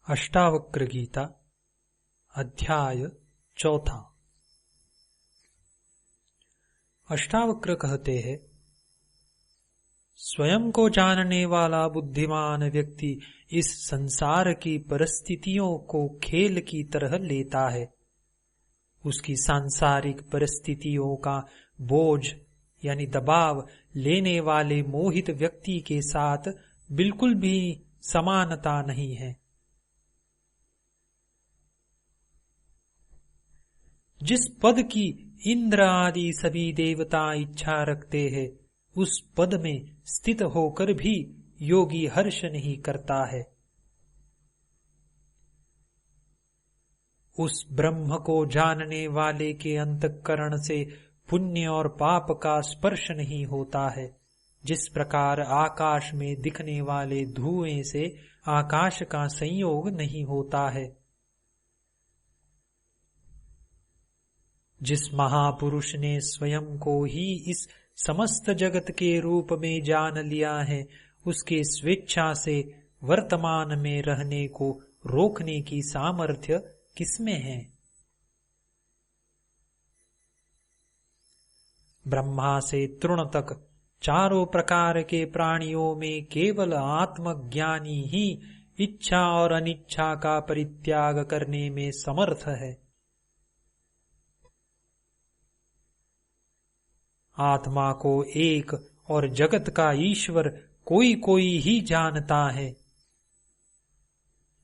अष्टावक्र गीता अध्याय 4। अष्टावक्र कहते हैं, स्वयं को जानने वाला बुद्धिमान व्यक्ति इस संसार की परिस्थितियों को खेल की तरह लेता है। उसकी सांसारिक परिस्थितियों का बोझ यानी दबाव लेने वाले मोहित व्यक्ति के साथ बिल्कुल भी समानता नहीं है। जिस पद की इंद्र आदि सभी देवता इच्छा रखते हैं, उस पद में स्थित होकर भी योगी हर्ष नहीं करता है। उस ब्रह्म को जानने वाले के अंतःकरण से पुण्य और पाप का स्पर्श नहीं होता है। जिस प्रकार आकाश में दिखने वाले धुएं से आकाश का संयोग नहीं होता है। जिस महापुरुष ने स्वयं को ही इस समस्त जगत के रूप में जान लिया है, उसके स्वेच्छा से वर्तमान में रहने को रोकने की सामर्थ्य किसमें है? ब्रह्मा से तृण तक चारों प्रकार के प्राणियों में केवल आत्मज्ञानी ही इच्छा और अनिच्छा का परित्याग करने में समर्थ है। आत्मा को एक और जगत का ईश्वर कोई कोई ही जानता है।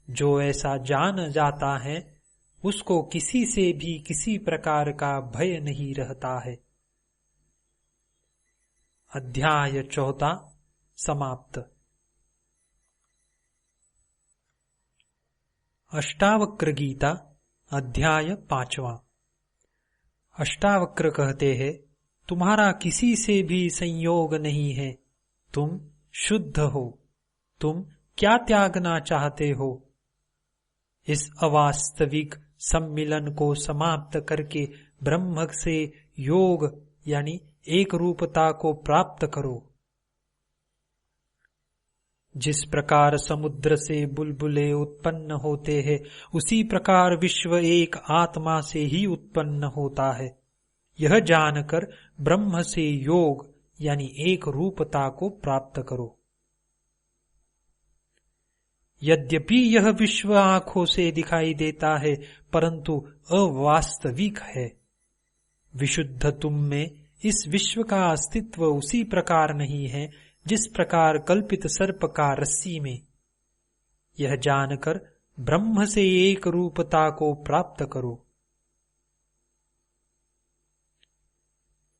जो ऐसा जान जाता है, उसको किसी से भी किसी प्रकार का भय नहीं रहता है। अध्याय 4 समाप्त। अष्टावक्र गीता अध्याय 5। अष्टावक्र कहते हैं, तुम्हारा किसी से भी संयोग नहीं है। तुम शुद्ध हो। तुम क्या त्यागना चाहते हो? इस अवास्तविक सम्मिलन को समाप्त करके ब्रह्म से योग यानी एक रूपता को प्राप्त करो। जिस प्रकार समुद्र से बुलबुले उत्पन्न होते हैं, उसी प्रकार विश्व एक आत्मा से ही उत्पन्न होता है। यह जानकर ब्रह्म से योग यानी एक रूपता को प्राप्त करो। यद्यपि यह विश्व आंखों से दिखाई देता है, परंतु अवास्तविक है। विशुद्ध तुम में इस विश्व का अस्तित्व उसी प्रकार नहीं है जिस प्रकार कल्पित सर्प का रस्सी में। यह जानकर ब्रह्म से एक रूपता को प्राप्त करो।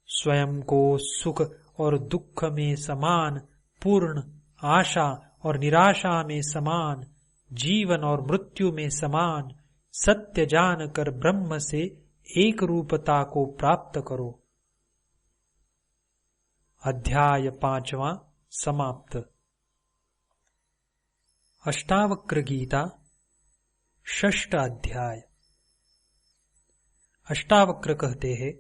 स्वयं को सुख और दुख में समान, पूर्ण आशा और निराशा में समान, जीवन और मृत्यु में समान सत्य जानकर ब्रह्म से एक रूपता को प्राप्त करो। अध्याय 5 समाप्त। अष्टावक्र गीता 6 अध्याय। अष्टावक्र कहते हैं,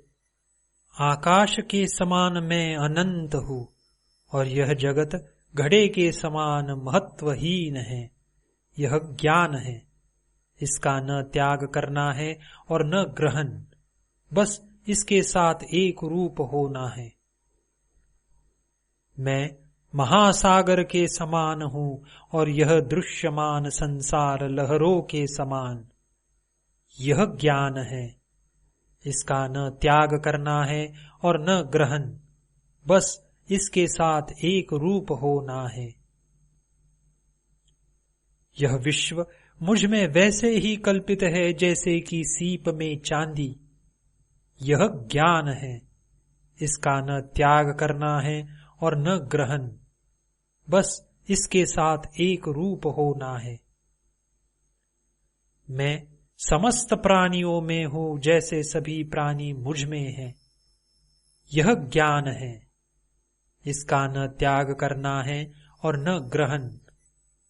आकाश के समान मैं अनंत हूँ और यह जगत घड़े के समान महत्वहीन है। यह ज्ञान है। इसका न त्याग करना है और न ग्रहण, बस इसके साथ एक रूप होना है। मैं महासागर के समान हूँ और यह दृश्यमान संसार लहरों के समान। यह ज्ञान है। इसका न त्याग करना है और न ग्रहण, बस इसके साथ एक रूप होना है। यह विश्व मुझ में वैसे ही कल्पित है जैसे कि सीप में चांदी। यह ज्ञान है। इसका न त्याग करना है और न ग्रहण, बस इसके साथ एक रूप होना है। मैं समस्त प्राणियों में हूँ जैसे सभी प्राणी मुझ में हैं। यह ज्ञान है। इसका न त्याग करना है और न ग्रहण,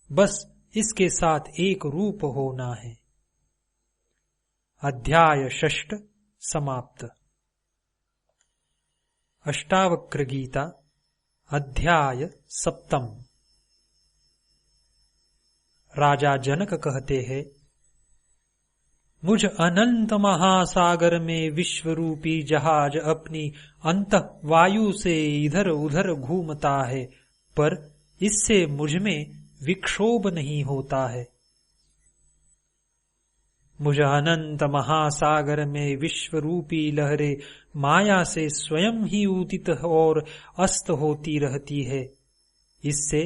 बस इसके साथ एक रूप होना है। अध्याय 6 समाप्त। अष्टावक्र गीता अध्याय 7। राजा जनक कहते हैं, मुझ अनंत महासागर में विश्व रूपी जहाज अपनी अंतः वायु से इधर उधर घूमता है, पर इससे मुझ में विक्षोभ नहीं होता है। मुझ अनंत महासागर में विश्व रूपी लहरें माया से स्वयं ही उदित और अस्त होती रहती है, इससे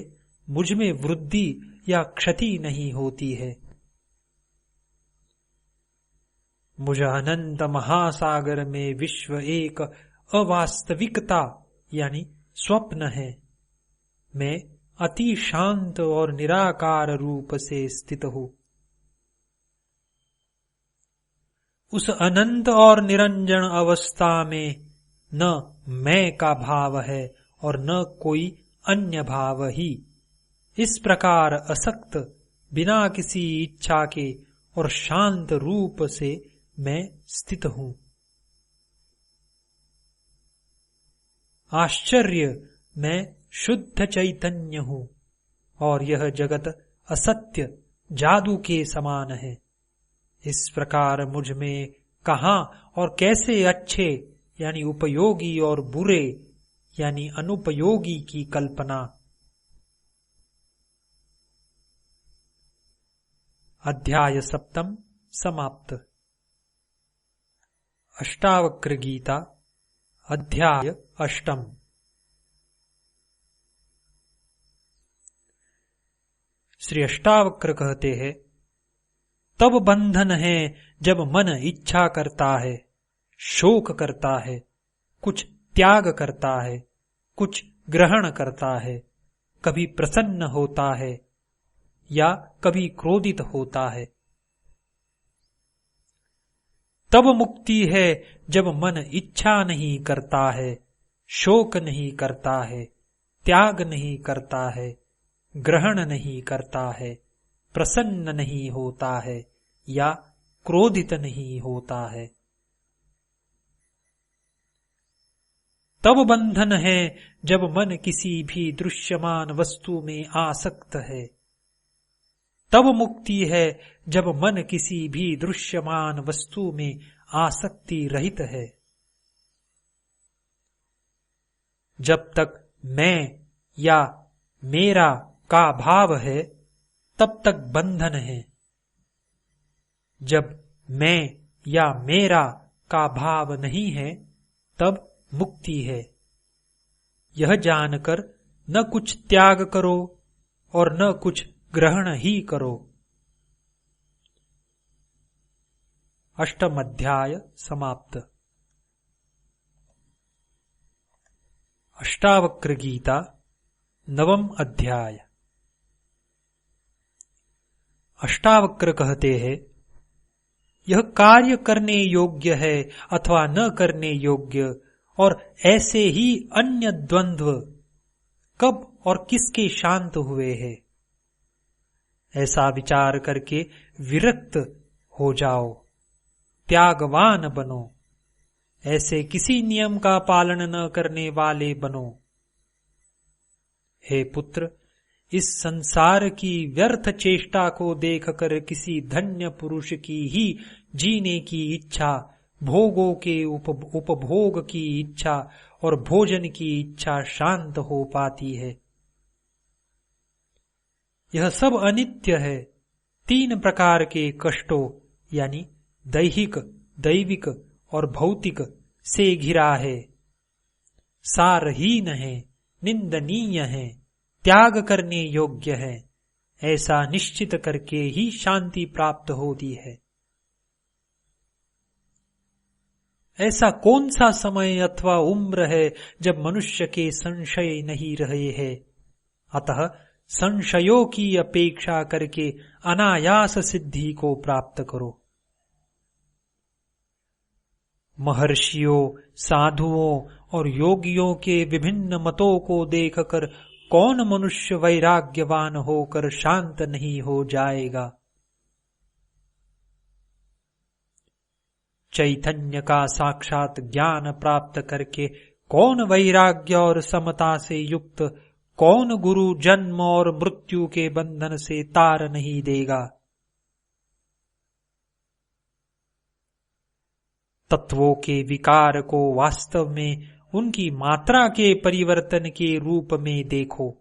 मुझ में वृद्धि या क्षति नहीं होती है। मुझ अनंत महासागर में विश्व एक अवास्तविकता यानी स्वप्न है। मैं अति शांत और निराकार रूप से स्थित हूं। उस अनंत और निरंजन अवस्था में न मैं का भाव है और न कोई अन्य भाव ही। इस प्रकार असक्त, बिना किसी इच्छा के और शांत रूप से मैं स्थित हूं। आश्चर्य, मैं शुद्ध चैतन्य हूं और यह जगत असत्य, जादू के समान है। इस प्रकार मुझ में कहां और कैसे अच्छे यानी उपयोगी और बुरे यानी अनुपयोगी की कल्पना। अध्याय 7 समाप्त। अष्टावक्र गीता अध्याय 8। श्री अष्टावक्र कहते हैं, तब बंधन है जब मन इच्छा करता है, शोक करता है, कुछ त्याग करता है, कुछ ग्रहण करता है, कभी प्रसन्न होता है या कभी क्रोधित होता है। तब मुक्ति है जब मन इच्छा नहीं करता है, शोक नहीं करता है, त्याग नहीं करता है, ग्रहण नहीं करता है, प्रसन्न नहीं होता है या क्रोधित नहीं होता है। तब बंधन है जब मन किसी भी दृश्यमान वस्तु में आसक्त है। तब मुक्ति है जब मन किसी भी दृश्यमान वस्तु में आसक्ति रहित है। जब तक मैं या मेरा का भाव है तब तक बंधन है। जब मैं या मेरा का भाव नहीं है तब मुक्ति है। यह जानकर न कुछ त्याग करो और न कुछ ग्रहण ही करो। अष्टम अध्याय समाप्त। अष्टावक्र गीता नवम अध्याय। अष्टावक्र कहते हैं, यह कार्य करने योग्य है अथवा न करने योग्य, और ऐसे ही अन्य द्वंद्व कब और किसके शांत हुए हैं। ऐसा विचार करके विरक्त हो जाओ, त्यागवान बनो। ऐसे किसी नियम का पालन न करने वाले बनो। हे पुत्र, इस संसार की व्यर्थ चेष्टा को देखकर किसी धन्य पुरुष की ही जीने की इच्छा, भोगों के उपभोग की इच्छा और भोजन की इच्छा शांत हो पाती है। यह सब अनित्य है। 3 प्रकार के कष्टों यानी दैहिक, दैविक और भौतिक से घिरा है। सारहीन है, निंदनीय है, त्याग करने योग्य है। ऐसा निश्चित करके ही शांति प्राप्त होती है। ऐसा कौन सा समय अथवा उम्र है जब मनुष्य के संशय नहीं रहे हैं। अतः संशयों की अपेक्षा करके अनायास सिद्धि को प्राप्त करो। महर्षियों, साधुओं और योगियों के विभिन्न मतों को देखकर कौन मनुष्य वैराग्यवान होकर शांत नहीं हो जाएगा। चैतन्य का साक्षात ज्ञान प्राप्त करके कौन वैराग्य और समता से युक्त, कौन गुरु जन्म और मृत्यु के बंधन से तार नहीं देगा। तत्वों के विकार को वास्तव में उनकी मात्रा के परिवर्तन के रूप में देखो।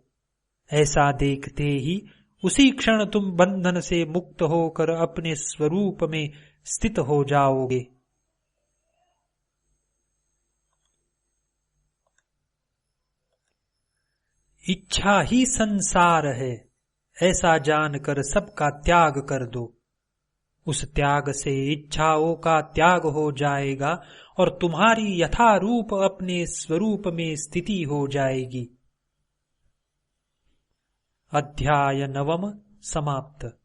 ऐसा देखते ही उसी क्षण तुम बंधन से मुक्त होकर अपने स्वरूप में स्थित हो जाओगे। इच्छा ही संसार है, ऐसा जानकर सबका त्याग कर दो। उस त्याग से इच्छाओं का त्याग हो जाएगा और तुम्हारी यथारूप अपने स्वरूप में स्थिति हो जाएगी। अध्याय 9 समाप्त।